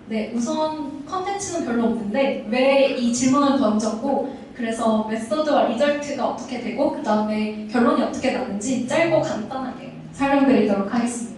네, 우선 컨텐츠는 별로 없는데 왜 이 질문을 던졌고 그래서 메소드와 리절트가 어떻게 되고 그 다음에 결론이 어떻게 나는지 짧고 간단하게 설명드리도록 하겠습니다.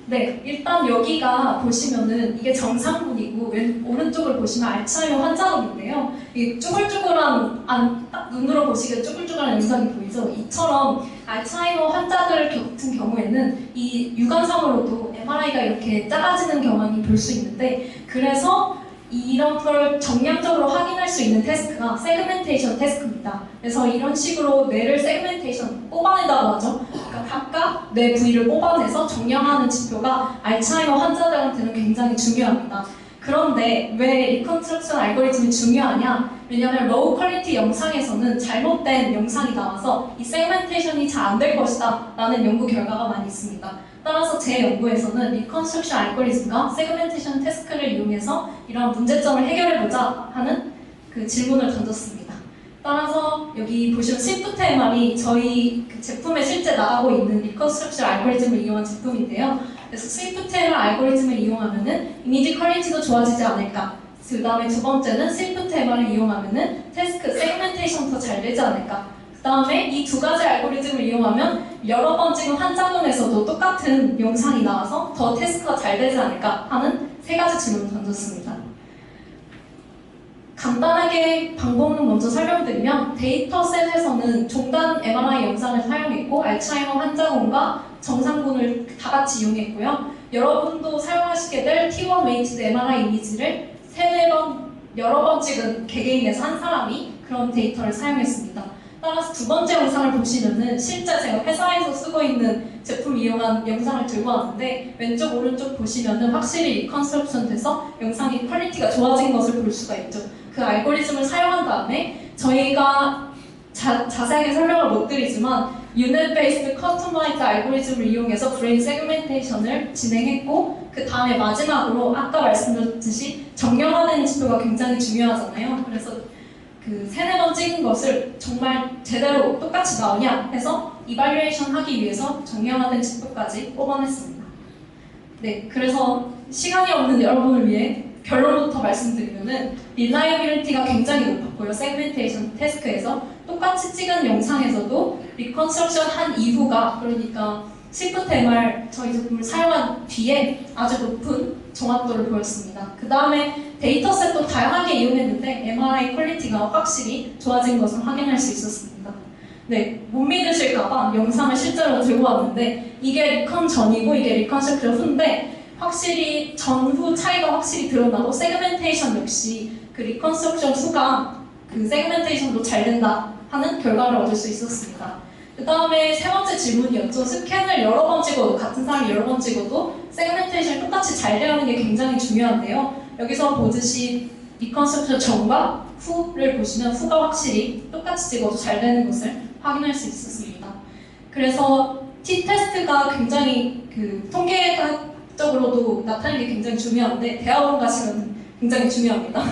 네, 일단 여기가 보시면은 이게 정상분이고 오른쪽을 보시면 알츠하이머 환자분인데요. 이 쭈글쭈글한 딱 눈으로 보시기에 쭈글쭈글한 인상이 보이죠? 이처럼 알츠하이머 환자들 같은 경우에는 이 육안상으로도 MRI가 이렇게 작아지는 경향이 볼 수 있는데 그래서 이런 걸 정량적으로 확인할 수 있는 테스트가 세그멘테이션 테스트입니다. 그래서 이런 식으로 뇌를 세그멘테이션 뽑아낸다고 하죠. 그러니까 각각 뇌 부위를 뽑아내서 정량하는 지표가 알츠하이머 환자들한테는 굉장히 중요합니다. 그런데 왜 리컨스트럭션 알고리즘이 중요하냐? 왜냐하면 로우 퀄리티 영상에서는 잘못된 영상이 나와서 이 세그멘테이션이 잘 안 될 것이다 라는 연구 결과가 많이 있습니다. 따라서 제 연구에서는 리컨스트럭션 알고리즘과 세그멘테이션 테스트를 이용해서 이러한 문제점을 해결해보자 하는 그 질문을 던졌습니다. 따라서 여기 보시면 스위프트 MR이 저희 그 제품에 실제 나가고 있는 리컨스트럭션 알고리즘을 이용한 제품인데요. 그래서 스위프트 MR 알고리즘을 이용하면은 이미지 퀄리티도 좋아지지 않을까. 그 다음에 두 번째는 스위프트 MR을 이용하면은 테스크 세그멘테이션 더 잘 되지 않을까. 그 다음에 이 두 가지 알고리즘을 이용하면 여러 번 찍은 환자분에서도 똑같은 영상이 나와서 더 테스트가 잘 되지 않을까 하는 세 가지 질문을 던졌습니다. 간단하게 방법은 먼저 설명드리면 데이터셋에서는 종단 MRI 영상을 사용했고 알츠하이머 환자군과 정상군을 다 같이 이용했고요. 여러분도 사용하시게 될 T1 웨이티드 MRI 이미지를 여러 번 찍은 개개인에서 한 사람이 그런 데이터를 사용했습니다. 따라서 두 번째 영상을 보시면은 실제 제가 회사에서 쓰고 있는 제품 이용한 영상을 들고 왔는데 왼쪽 오른쪽 보시면은 확실히 리컨스트럭션 돼서 영상이 퀄리티가 좋아진 것을 볼 수가 있죠. 그 알고리즘을 사용한 다음에 저희가 자세하게 설명을 못 드리지만 유닛 베이스드 커스터마이즈 알고리즘을 이용해서 브레인 세그멘테이션을 진행했고 그 다음에 마지막으로 아까 말씀드렸듯이 정형화된 지표가 굉장히 중요하잖아요. 그래서 그 세네 번 찍은 것을 정말 제대로 똑같이 나오냐 해서 이발리에이션 하기 위해서 정형화된 지표까지 뽑아냈습니다. 네, 그래서 시간이 없는 여러분을 위해 결론부터 말씀드리면은 릴라이빌리티가 굉장히 높았고요. 세그멘테이션 테스트에서 똑같이 찍은 영상에서도 리컨스트럭션 한 이후가 그러니까 시프트 MR 저희 제품을 사용한 뒤에 아주 높은 정확도를 보였습니다. 그 다음에 데이터셋도 다양하게 이용했는데 MRI 퀄리티가 확실히 좋아진 것을 확인할 수 있었습니다. 네, 못 믿으실까봐 영상을 실제로 들고 왔는데 이게 리컨 전이고 이게 리컨스트럭션 후인데 확실히 전후 차이가 확실히 드러나고 세그멘테이션 역시 그 리컨스트럭션 후가 그 세그멘테이션도 잘 된다 하는 결과를 얻을 수 있었습니다. 그 다음에 세 번째 질문이었죠. 스캔을 여러 번 찍어도 같은 사람이 여러 번 찍어도 세그멘테이션이 똑같이 잘 되는 게 굉장히 중요한데요. 여기서 보듯이 리컨스트럭션 전과 후를 보시면 후가 확실히 똑같이 찍어도 잘 되는 것을 확인할 수 있었습니다. 그래서 T-테스트가 굉장히 그 통계학적으로도 나타내는 게 굉장히 중요한데 대학원 가시면 굉장히 중요합니다.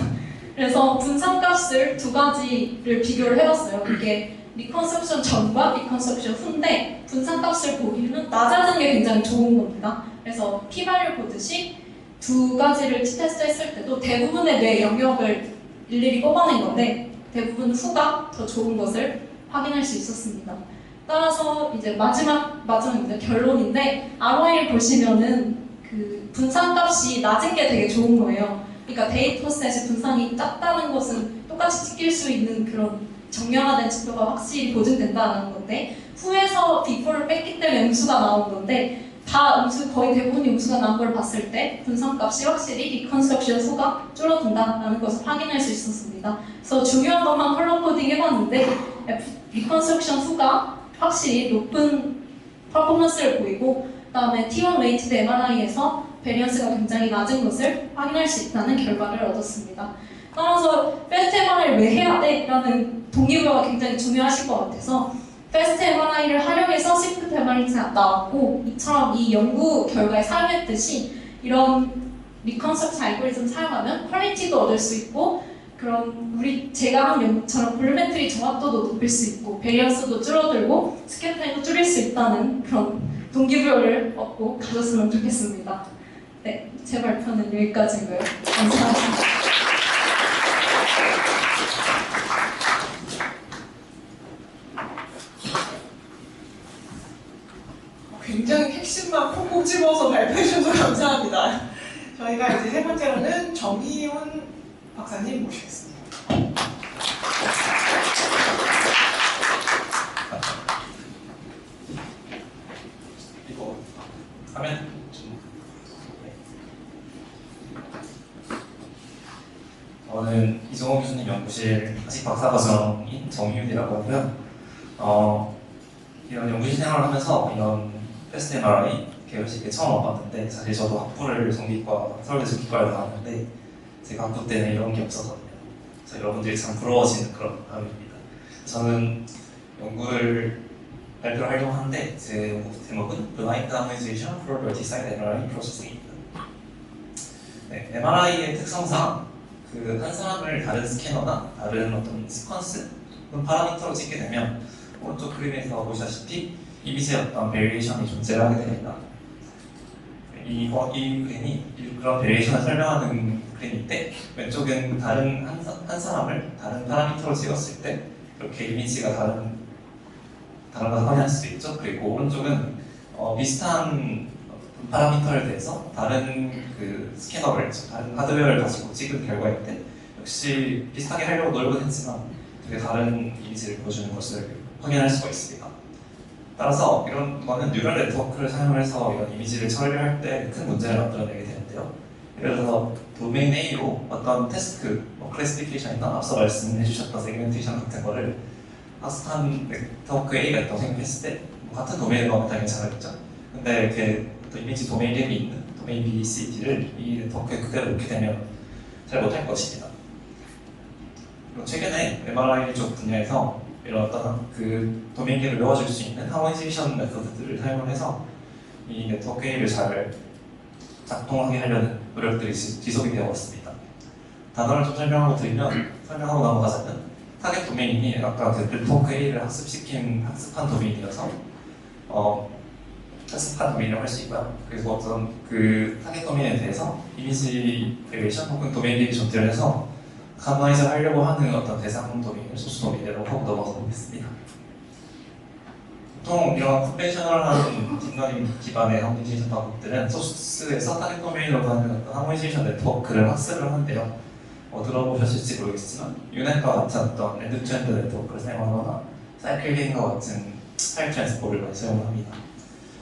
그래서 분산값을 두 가지를 비교를 해봤어요. 이게 리컨스트럭션 전과 리컨스트럭션 후인데 분산값을 보기는 낮아지는 게 굉장히 좋은 겁니다. 그래서 p-value 보듯이 두 가지를 T-테스트 했을 때도 대부분의 뇌 영역을 일일이 뽑아낸 건데 대부분 후가 더 좋은 것을 확인할 수 있었습니다. 따라서 이제 마지막 이제 결론인데 ROI를 보시면은 그 분산값이 낮은 게 되게 좋은 거예요. 그러니까 데이터셋의 분산이 작다는 것은 똑같이 찍힐 수 있는 그런 정량화된 지표가 확실히 보증된다는 건데 후에서 비포를 뺐기 때문에 음수가 나온 건데 다 거의 대부분이 음수가 나온 걸 봤을 때 분산값이 확실히 리컨스트럭션 수가 줄어든다는 것을 확인할 수 있었습니다. 그래서 중요한 것만 컬러 코딩 해봤는데 리컨스트럭션 수가 확실히 높은 퍼포먼스를 보이고 그다음에 T1 웨이티드 MRI에서 베리언스가 굉장히 낮은 것을 확인할 수 있다는 결과를 얻었습니다. 따라서 패스트 MRI를 왜 해야 돼? 라는 동기부여가 굉장히 중요하실 것 같아서 패스트 MRI를 활용해서 시프트 MRI가 나왔고 이처럼 이 연구 결과에 사용했듯이 이런 리컨스트럭션 알고리즘 사용하면 퀄리티도 얻을 수 있고 그럼 제가 한 연구처럼 볼루메트리 정확도도 높일 수 있고 베리언스도 줄어들고 스캔 타임도 줄일 수 있다는 그런 동기부여를 얻고 가졌으면 좋겠습니다. 네, 제 발표는 여기까지고요. 감사합니다. 굉장히 핵심만 콕콕 집어서 발표해 주셔서 감사합니다. 저희가 이제 세 번째로는 정희훈 박사님 모시겠습니다. 이거 화면 좀. 저는 이종호 교수님 연구실 아직 박사과정인 정희훈이라고 하고요. 이런 연구실 생활을 하면서 이런 패스트 MRI 계열식에 처음 와봤는데 사실 저도 학부를 정기과 서울대 정기과를 나왔는데 제가 학부 때는 이런 게 없었거든요. 그래서 여러분들이 참 부러워지는 그런 마음입니다. 저는 연구를 발표를 하려고 하는데 제 연구 제목은 Blind Harmonization for Multi-Site MRI Processing입니다. 네, MRI의 특성상 그 한 사람을 다른 스캐너나 다른 어떤 시퀀스 혹은 파라미터로 찍게 되면 오른쪽 그림에서 보시다시피 이미지의 어떤 베리에이션이 존재를 하게 됩니다. 이 그림이 그런 베리에이션을 설명하는 그림인데 왼쪽은 다른 한 사람을 다른 파라미터로 찍었을 때 이렇게 이미지가 다른 것을 확인할 수 있죠. 그리고 오른쪽은 비슷한 파라미터에 대해서 다른 그 스캐너를, 다른 하드웨어를 가지고 찍은 결과인데 역시 비슷하게 하려고 노력은 했지만 되게 다른 이미지를 보여주는 것을 확인할 수가 있습니다. 따라서 이런 거는 뉴럴 네트워크를 사용해서 이런 이미지를 처리할 때 큰 문제를 만들어내게 되는데요. 예를 들어서 도메인 A로 어떤 태스크, 클래시피케이션이나 앞서 말씀해 주셨던 세그멘테이션 같은 거를 비슷한 네트워크 A가 있다고 생각했을 때 같은 도메인으로 하면 당연히 잘하겠죠. 근데 이렇게 또 이미지 도메인 1이 있는 도메인 B, C, D를 이 네트워크에 그대로 놓게 되면 잘 못할 것입니다. 그리고 최근에 MRI 쪽 분야에서 이런 어떤 그 도메인계를 외워줄 수 있는 하모니제이션 메서드들을 사용을 해서 이 네트워크 A를 잘 작동하게 하려는 노력들이 지속이 되어 왔습니다. 단어를 좀 설명하고 넘어가자면 타겟 도메인이 아까 그 네트워크 A를 학습한 도메인이어서 학습한 도메인이라고 할 수 있고요. 그래서 어떤 그 타겟 도메인에 대해서 이미지 베리에이션 혹은 도메인 베리에이션들을 해서 카노나이즈를 하려고 하는 어떤 대상 도메인을 소스 도메인으로 하고 넘어가겠습니다. 보통 이런 컨벤셔널한 딥러닝 기반의 하모니제이션 방법들은 소스에서 타겟 도메인으로 하는 어떤 하모니제이션 네트워크를 학습을 하는데요. 들어보셨을지 모르겠지만 유넷과 같은 어떤 엔드-투-엔드 네트워크를 사용하거나 사이클링과 같은 스타일 트랜스포를 많이 사용합니다.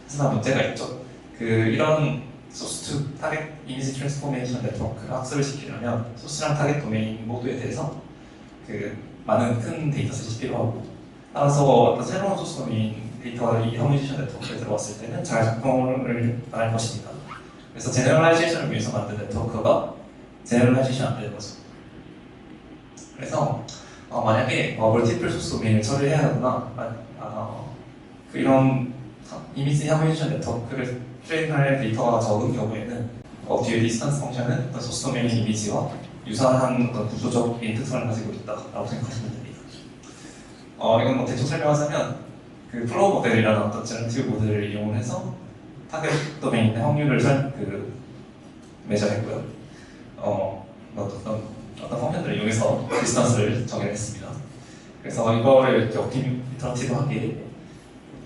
하지만 문제가 있죠. 이런 소스 투 타겟 이미지 트랜스포메이션 네트워크를 학습을 시키려면 소스랑 타겟 도메인 모두에 대해서 많은 큰 데이터셋이 필요하고 따라서 어떤 새로운 소스 도메인 데이터가 이 하모니제이션 네트워크에 들어왔을 때는 잘 작동을 안 할 것입니다. 그래서 제너럴라이제이션을 위해서 만든 네트워크가 제너럴라이제이션 안 되는 거죠. 그래서 만약에 멀티플 소스 도메인을 처리해야 하거나 이런 이미지 하모니제이션 네트워크를 트레인할 데이터가 적은 경우에는 뒤에 디스턴스 펑션은 어떤 소스 도메인 이미지와 유사한 어떤 구조적 인트선을 가지고 있다라고 생각하시면 됩니다. 이건 대충 설명하자면 플로우 모델이라는 어떤 제너티브 모델을 이용해서 타겟 도메인의 확률을 매저했고요. 어떤 펑션들을 이용해서 디스턴스를 정의했습니다. 그래서 이거를 이렇게 이터러티브하게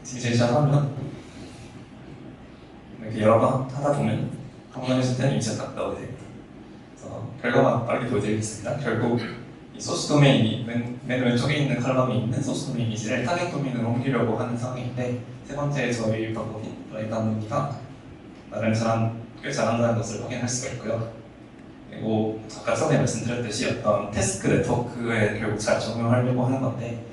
optimization 하면 이렇게 여러 번 하다 보면 한 번 했을 때는 이미지가 딱 나오게 됩니다. 그래서 결과만 빠르게 보여드리겠습니다. 결국 이 소스 도메인이 맨 왼쪽에 있는 칼럼에 있는 소스 도메인 이미지를 타겟 도메인으로 옮기려고 하는 상황인데, 세 번째 저희 방법이 블라인드 한문이가 나름 꽤 잘한다는 것을 확인할 수가 있고요. 그리고 아까 처음에 말씀드렸듯이 어떤 태스크 네트워크에 결국 잘 적용하려고 하는 건데,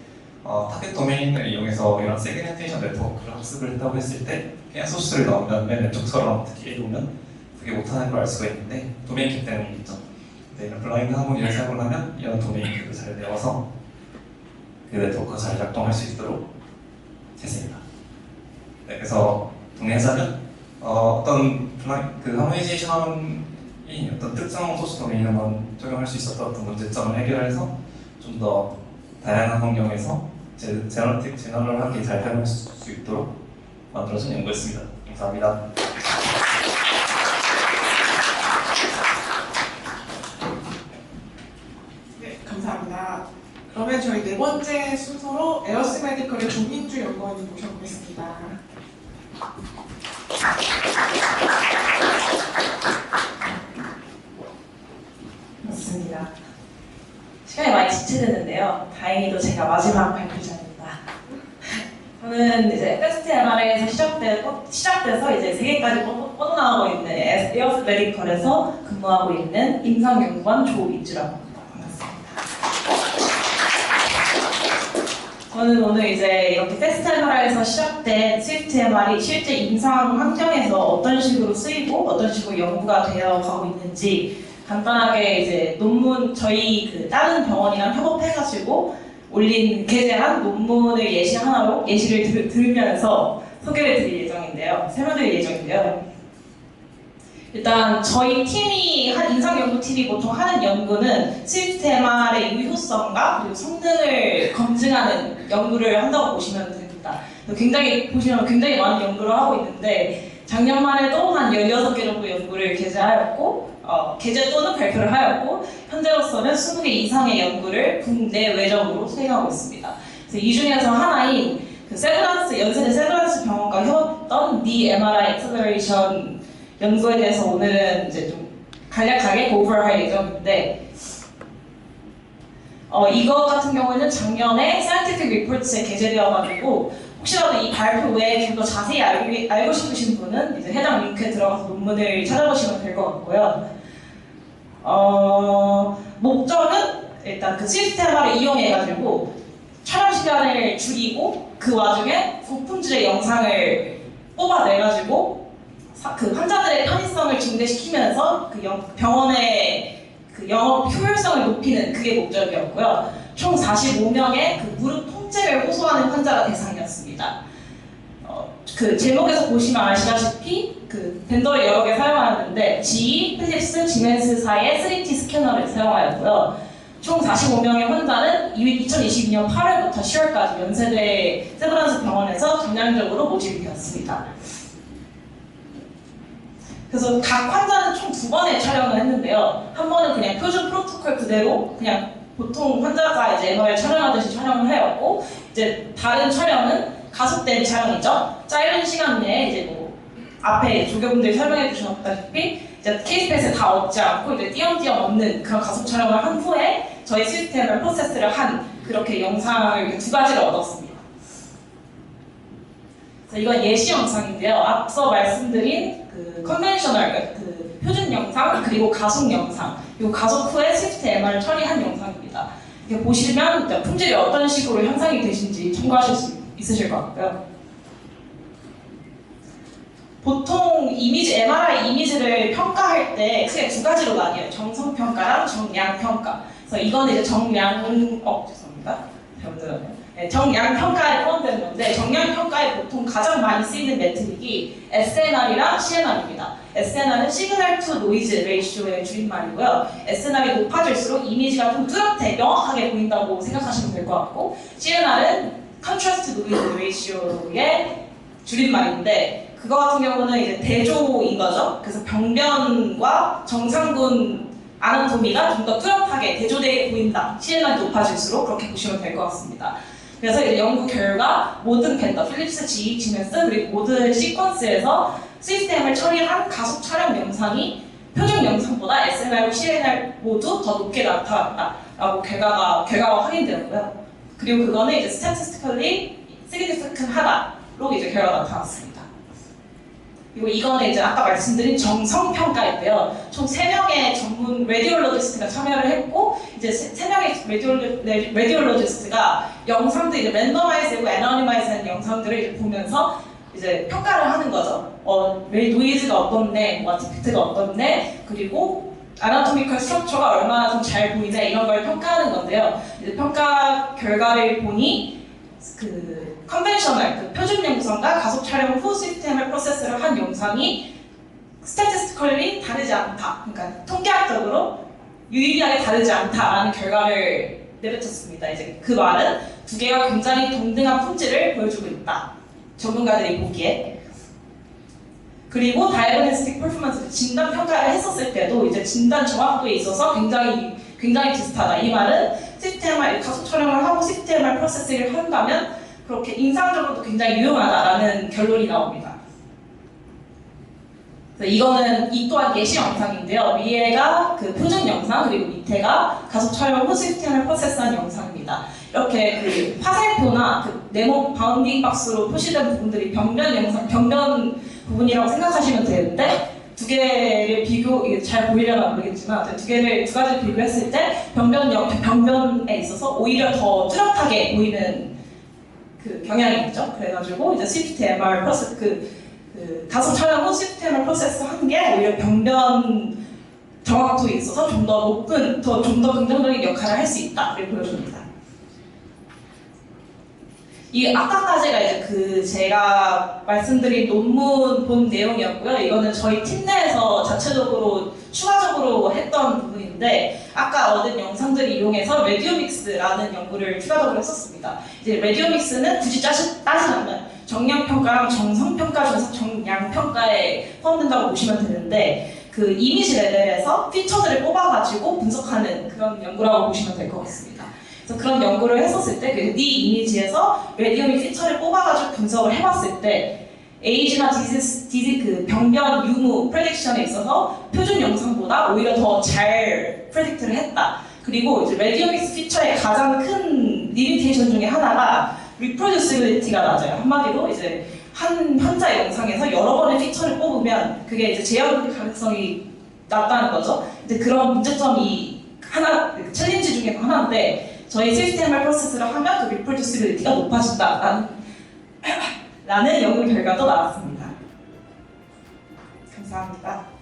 타겟 도메인을 이용해서 이런 세그멘테이션 네트워크를 학습을 했다고 했을 때 그냥 소스를 넣으면 맨 왼쪽처럼 특히 해놓으면 그게 못하는 걸 알 수가 있는데, 도메인 키 때문이겠죠. 근데 이런 블라인드 하모니를 사용을 하면 이런 도메인 키를 잘 외워서 그 네트워크가 잘 작동할 수 있도록 했습니다. 네, 그래서 정리하자면 어떤 그 하모니제이션이 어떤 특정 소스 도메인에만 적용할 수 있었던 어떤 문제점을 해결해서 좀 더 다양한 환경에서 제너럴하게 잘 활용할 수 있도록 만들어진 연구였습니다. 감사합니다. 네, 감사합니다. 그러면 저희 네 번째 순서로 에어스 메디컬의 조민주 연구원님 모셔보겠습니다. 맞습니다. 시간이 많이 지체됐는데요. 다행히도 제가 마지막 발표자입니다. 저는 이제 패스트 MR에서 시작돼서 이제 세계까지 뻗어나가고 있는 에어스 메디컬에서 근무하고 있는 임상연구원 조민주라고 합니다. 반갑습니다. 저는 오늘 이제 이렇게 패스트 MR에서 시작된 스위프트 MR이 실제 임상 환경에서 어떤 식으로 쓰이고 어떤 식으로 연구가 되어 가고 있는지 간단하게 이제 논문 저희 그 다른 병원이랑 협업해가지고 올린 게재한 논문을 예시를 들으면서 소개를 드릴 예정인데요. 설명드릴 예정인데요. 일단 저희 팀이 임상연구팀이 보통 하는 연구는 스위프트 MR의 유효성과 그리고 성능을 검증하는 연구를 한다고 보시면 됩니다. 보시면 굉장히 많은 연구를 하고 있는데 작년만 해도 한 16개 정도 연구를 게재하였고 게재 또는 발표를 하였고 현재로서는 20개 이상의 연구를 국내외적으로 수행하고 있습니다. 그래서 이 중에서 하나인 그 연세대 세브란스 병원과 협업했던 The MRI Acceleration 연구에 대해서 오늘은 이제 좀 간략하게 고프할 예정인데 이거 같은 경우에는 작년에 Scientific Reports에 게재되어가지고 혹시라도 이 발표 외에 좀 더 자세히 알고 싶으신 분은 이제 해당 링크에 들어가서 논문을 찾아보시면 될 것 같고요. 목적은 일단 그 시스템을 이용해가지고 촬영 시간을 줄이고 그 와중에 고품질의 영상을 뽑아내가지고 그 환자들의 편의성을 증대시키면서 그 병원의 그 영업 효율성을 높이는 그게 목적이었고요. 총 45명의 그 무릎 통증을 호소하는 환자가 대상이었습니다. 그 제목에서 보시면 아시다시피 그 벤더를 여러 개 사용하였는데 GE, 필립스, 지멘스사의 3D 스캐너를 사용하였고요. 총 45명의 환자는 2022년 8월부터 10월까지 연세대 세브란스 병원에서 전량적으로 모집이 되었습니다. 그래서 각 환자는 총 2번의 촬영을 했는데요. 한 번은 그냥 표준 프로토콜 그대로 그냥 보통 환자가 이제 MRI 촬영하듯이 촬영을 하였고, 이제 다른 촬영은 가속된 촬영이죠. 짧은 시간 내에 이제 뭐 앞에 조교분들이 설명해 주셨다시피 이제 케이스페이스에 다 얻지 않고 이제 띄엄띄엄 얻는 그런 가속 촬영을 한 후에 저희 시스템을 프로세스를 한 그렇게 영상을 이렇게 2가지를 얻었습니다. 그래서 이건 예시 영상인데요. 앞서 말씀드린 그 컨벤셔널 그 표준 영상 그리고 가속 영상 그리고 가속 후에 스위프트 MR을 처리한 영상입니다. 이렇게 보시면 품질이 어떤 식으로 향상이 되신지 참고하실 수 있으실 것 같고요. 보통 MRI 이미지를 평가할 때 크게 2가지로 나뉘어요. 정성평가랑 정량평가. 그래서 이건 이제 죄송합니다. 잘못 들었네요. 네, 정량평가에 포함되는 건데, 정량평가에 보통 가장 많이 쓰이는 매트릭이 SNR이랑 CNR입니다. SNR은 시그널 투 노이즈 레이쇼의 줄임말이고요. SNR이 높아질수록 이미지가 좀 뚜렷해, 명확하게 보인다고 생각하시면 될 것 같고, CNR은 컨트라스트 노이즈 레이쇼의 줄임말인데, 그거 같은 경우는 이제 대조인 거죠. 그래서 병변과 정상근 아나토미가 좀 더 뚜렷하게 대조되게 보인다. CNR이 높아질수록 그렇게 보시면 될 것 같습니다. 그래서 이제 연구 결과 모든 벤더, 필립스, GE, 시멘스 그리고 모든 시퀀스에서 시스템을 처리한 가속 촬영 영상이 표준 영상보다 SLR, CLR 모두 더 높게 나타났다라고 결과가 확인되었고요. 그리고 그거는 이제 statistically significant하다로 이제 결과가 나타났습니다. 그리고 이거는 이제 아까 말씀드린 정성 평가인데요. 총 3명의 전문 레디올로지스트가 참여를 했고 이제 3명의 레디올로지스트가 영상들 이제 랜더마이즈고 애너니마이즈한 영상들을 이제 보면서 이제 평가를 하는 거죠. 노이즈가 어떤데, 뭐 디펙트가 어떤데, 그리고 아나토미컬 스트럭처가 얼마나 좀 잘 보이냐 이런 걸 평가하는 건데요. 이제 평가 결과를 보니 그 컨벤셔널, 그 표준 영상과 가속 촬영 후 시스템을 프로세스를 한 영상이 스태티스티컬리 다르지 않다. 그러니까 통계학적으로 유의미하게 다르지 않다라는 결과를 내뱉었습니다. 이제 그 말은 두 개가 굉장히 동등한 품질을 보여주고 있다. 전문가들이 보기에. 그리고 다이어그노스틱 퍼포먼스 진단 평가를 했었을 때도 이제 진단 정확도에 있어서 굉장히 비슷하다. 이 말은 시스템을 가속 촬영을 하고 시스템을 프로세스를 한다면 그렇게 인상적으로도 굉장히 유용하다라는 결론이 나옵니다. 그래서 이거는 이 또한 예시 영상인데요. 위에가 그 표준 영상 그리고 밑에가 가속 촬영 후 시스템을 프로세스한 영상입니다. 이렇게 그 화살표나 그 네모 바운딩 박스로 표시된 부분들이 병변 부분이라고 생각하시면 되는데 두 개를 이게 잘 보이려나 모르겠지만 두 가지를 비교했을 때 병변에 있어서 오히려 더 뚜렷하게 보이는 그 경향이 있죠. 그래가지고 이제 스위프트 MR 프로세스 그 가속 촬영 후 시스템을 프로세스한 게 오히려 병변 정확도에 있어서 좀 더 높은, 좀 더 긍정적인 역할을 할 수 있다를 보여줍니다. 이 아까까지가 이제 그 제가 말씀드린 논문 본 내용이었고요. 이거는 저희 팀 내에서 자체적으로 추가적으로 했던 부분인데 아까 얻은 영상들을 이용해서 레디오믹스라는 연구를 추가적으로 했었습니다. 이제 레디오믹스는 굳이 따지자면 정량평가랑 정성평가 중에서 정량평가에 포함된다고 보시면 되는데 그 이미지 레벨에서 피처들을 뽑아가지고 분석하는 그런 연구라고 보시면 될 것 같습니다. 그래서 그런 연구를 했었을 때 그 네 이미지에서 레디오믹 피처를 뽑아가지고 분석을 해봤을 때 에이지나 디지 그 병변 유무 프레딕션에 있어서 표준 영상보다 오히려 더 잘 프레딕트를 했다. 그리고 이제 레디오믹스 피처의 가장 큰 리미테이션 중에 하나가 리프로듀시빌리티가 낮아요. 한마디로 이제 한 환자 영상에서 여러 번의 피처를 뽑으면 그게 이제 재현될 가능성이 낮다는 거죠. 이제 그런 문제점이 챌린지 중에 하나인데 저희 시스템을 프로세스를 하면 그 리프로듀시빌리티가 높아진다라는 연구 결과도 나왔습니다. 감사합니다.